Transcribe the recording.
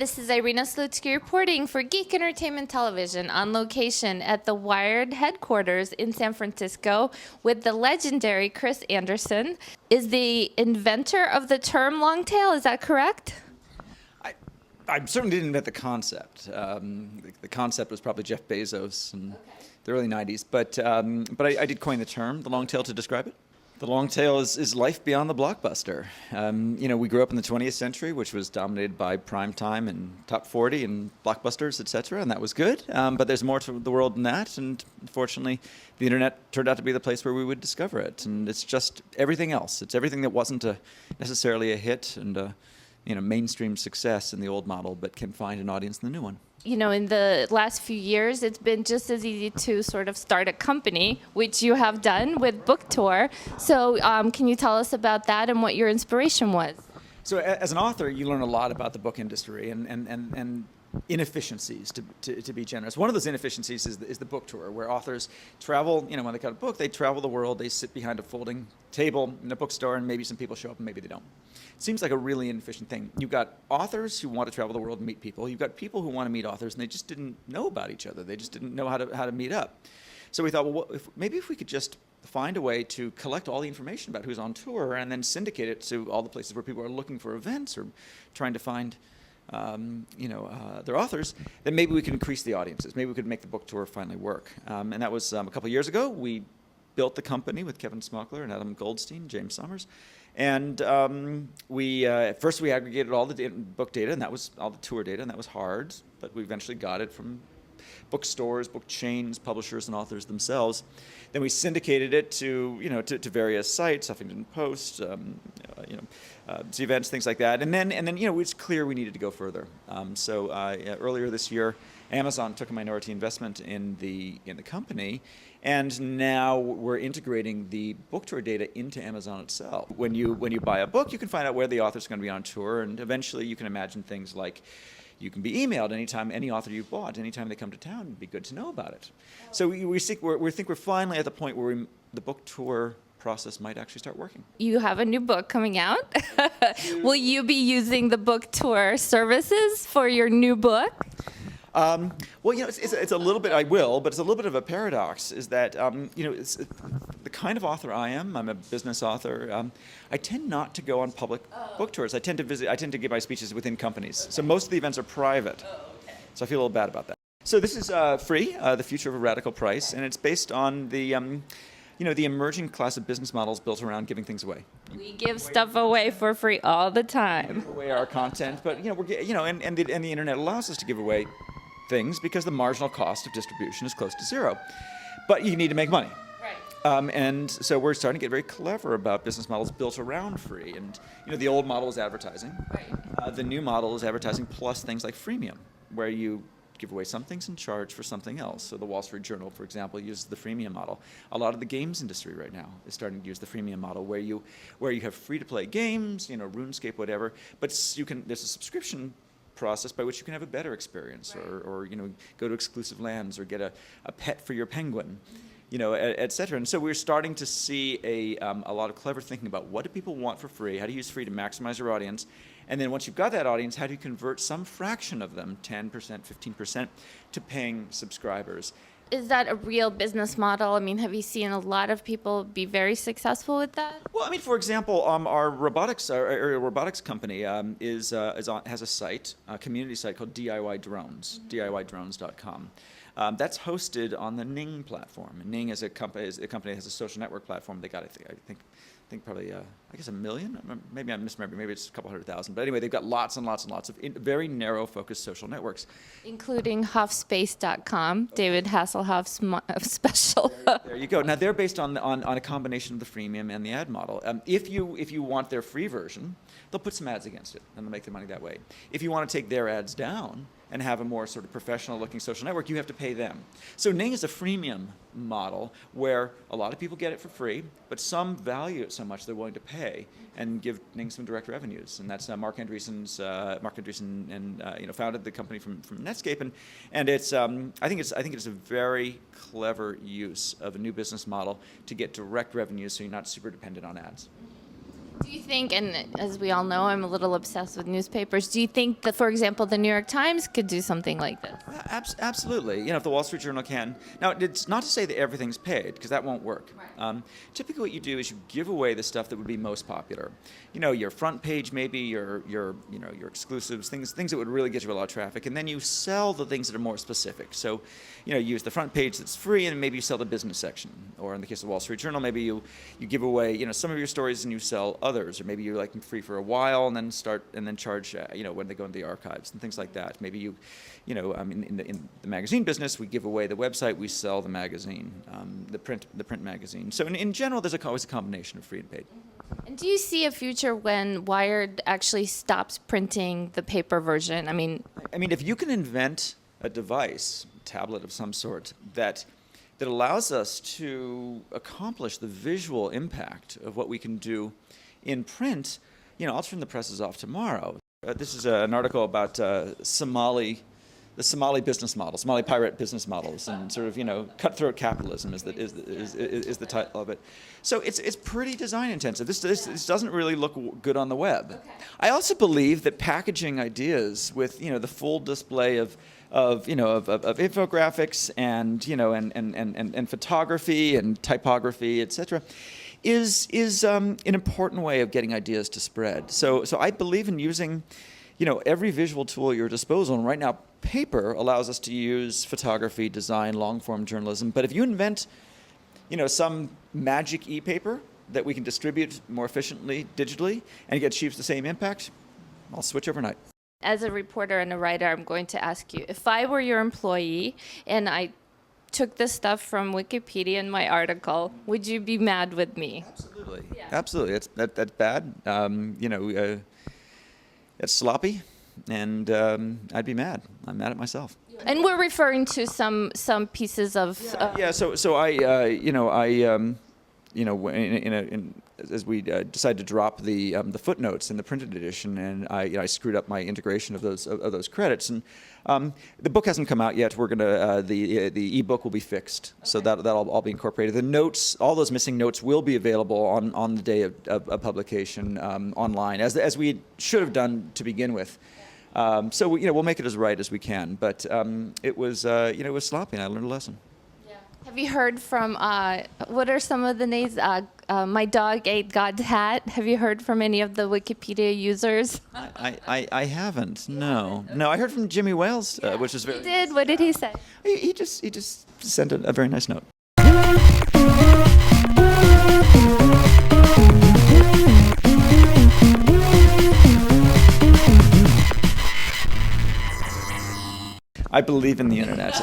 this is Irina Slutsky reporting for Geek Entertainment Television on location at the Wired headquarters in San Francisco with the legendary Chris Anderson. Is the inventor of the term long tail, is that correct? I certainly didn't invent the concept. The concept was probably Jeff Bezos in the early 90s, but I did coin the term, the long tail, to describe it. The long tail is life beyond the blockbuster. We grew up in the 20th century, which was dominated by prime time and top 40 and blockbusters, et cetera, and that was good. But there's more to the world than that, and unfortunately, the internet turned out to be the place where we would discover it. And it's just everything else. It's everything that wasn't necessarily a hit and mainstream success in the old model, but can find an audience in the new one. In the last few years, it's been just as easy to sort of start a company, which you have done with Book Tour. So can you tell us about that and what your inspiration was? So as an author, you learn a lot about the book industry and inefficiencies, to be generous. One of those inefficiencies is the book tour, where authors travel, when they got a book, they travel the world, they sit behind a folding table in a bookstore, and maybe some people show up and maybe they don't. It seems like a really inefficient thing. You've got authors who want to travel the world and meet people. You've got people who want to meet authors, and they just didn't know about each other. They just didn't know how to meet up. So we thought, well, maybe if we could just find a way to collect all the information about who's on tour and then syndicate it to all the places where people are looking for events or trying to find their authors, then maybe we could increase the audiences. Maybe we could make the book tour finally work. And that was a couple of years ago. We built the company with Kevin Smokler and Adam Goldstein, James Summers. And first we aggregated all the book data, and that was all the tour data, and that was hard. But we eventually got it from bookstores, book chains, publishers, and authors themselves. Then we syndicated it to various sites, Huffington Post, events, things like that. And then it was clear we needed to go further. So earlier this year, Amazon took a minority investment in the company, and now we're integrating the book tour data into Amazon itself. When you buy a book, you can find out where the author's going to be on tour, and eventually you can imagine things like you can be emailed anytime any author you've bought, anytime they come to town. It'd be good to know about it. So we think we're finally at the point where the book tour process might actually start working. You have a new book coming out. Will you be using the book tour services for your new book? It's a little bit, I will, but it's a little bit of a paradox, is that, it's the kind of author I am. I'm a business author. I tend not to go on public book tours. I tend to give my speeches within companies. So most of the events are private. So I feel a little bad about that. So this is free, The Future of a Radical Price, and it's based on the emerging class of business models built around giving things away. We give stuff away for free all the time. We give away our content, but and the internet allows us to give away things because the marginal cost of distribution is close to zero. But you need to make money. Right. And so we're starting to get very clever about business models built around free. And the old model is advertising. Right. The new model is advertising plus things like freemium, where you give away some things and charge for something else. So the Wall Street Journal, for example, uses the freemium model. A lot of the games industry right now is starting to use the freemium model, where you have free-to-play games, RuneScape, whatever, but there's a subscription process by which you can have a better experience, or go to exclusive lands, or get a pet for your penguin, et cetera. And so we're starting to see a lot of clever thinking about what do people want for free, how to use free to maximize your audience, and then once you've got that audience, how do you convert some fraction of them, 10%, 15%, to paying subscribers? Is that a real business model? I mean, have you seen a lot of people be very successful with that? Well, for example, our robotics company has a site, a community site called DIY Drones, DIYdrones.com. That's hosted on the Ning platform. And Ning is a company that has a social network platform. They got, I think probably, I guess 1 million? Maybe I'm misremembering. Maybe it's a couple 100,000. But anyway, they've got lots and lots and lots of very narrow-focused social networks. Including HuffSpace.com, David Hasselhoff's special. There you go. Now, they're based on a combination of the freemium and the ad model. If you want their free version, they'll put some ads against it, and they'll make their money that way. If you want to take their ads down and have a more sort of professional-looking social network, you have to pay them. So Ning is a freemium model where a lot of people get it for free, but some value it so much they're willing to pay and give Ning some direct revenues. And that's Mark Andreessen founded the company from Netscape, and it's I think it's a very clever use of a new business model to get direct revenues, so you're not super dependent on ads. Do you think, and as we all know, I'm a little obsessed with newspapers, do you think that, for example, the New York Times could do something like this? Absolutely. If the Wall Street Journal can. Now, it's not to say that everything's paid, because that won't work. Right. Typically, what you do is you give away the stuff that would be most popular. Your front page, maybe your exclusives, things that would really get you a lot of traffic, and then you sell the things that are more specific. So, you use the front page that's free, and maybe you sell the business section. Or in the case of the Wall Street Journal, maybe you give away some of your stories and you sell others, or maybe you like them free for a while and then charge when they go into the archives and things like that. Maybe in the magazine business, we give away the website, we sell the magazine, the print magazine. So in general, there's always a combination of free and paid. And do you see a future when Wired actually stops printing the paper version? I mean, if you can invent a device, a tablet of some sort, that allows us to accomplish the visual impact of what we can do in print, I'll turn the presses off tomorrow. This is an article about the Somali business model, Somali pirate business models, and sort of cutthroat capitalism is the title of it. So it's pretty design intensive. This doesn't really look good on the web. Okay. I also believe that packaging ideas with the full display of infographics and photography and typography, etc., is an important way of getting ideas to spread. So I believe in using every visual tool at your disposal. And right now, paper allows us to use photography, design, long-form journalism. But if you invent some magic e-paper that we can distribute more efficiently digitally and get achieves the same impact, I'll switch overnight. As a reporter and a writer, I'm going to ask you, if I were your employee and I took the stuff from Wikipedia in my article, would you be mad with me? Absolutely. Yeah. Absolutely. That's bad. It's sloppy, and I'd be mad. I'm mad at myself. And we're referring to some pieces of. So I as we decided to drop the footnotes in the printed edition, and I screwed up my integration of those credits, and the book hasn't come out yet. We're gonna the ebook will be fixed, okay. So that'll all be incorporated. The notes, all those missing notes, will be available on the day of publication online, as we should have done to begin with. So we'll make it as right as we can, but it was sloppy, and I learned a lesson. Have you heard from, what are some of the names? My dog ate God's hat. Have you heard from any of the Wikipedia users? I haven't, no. No, I heard from Jimmy Wales, which is very... He did? What did he say? He just sent a very nice note. I believe in the internet.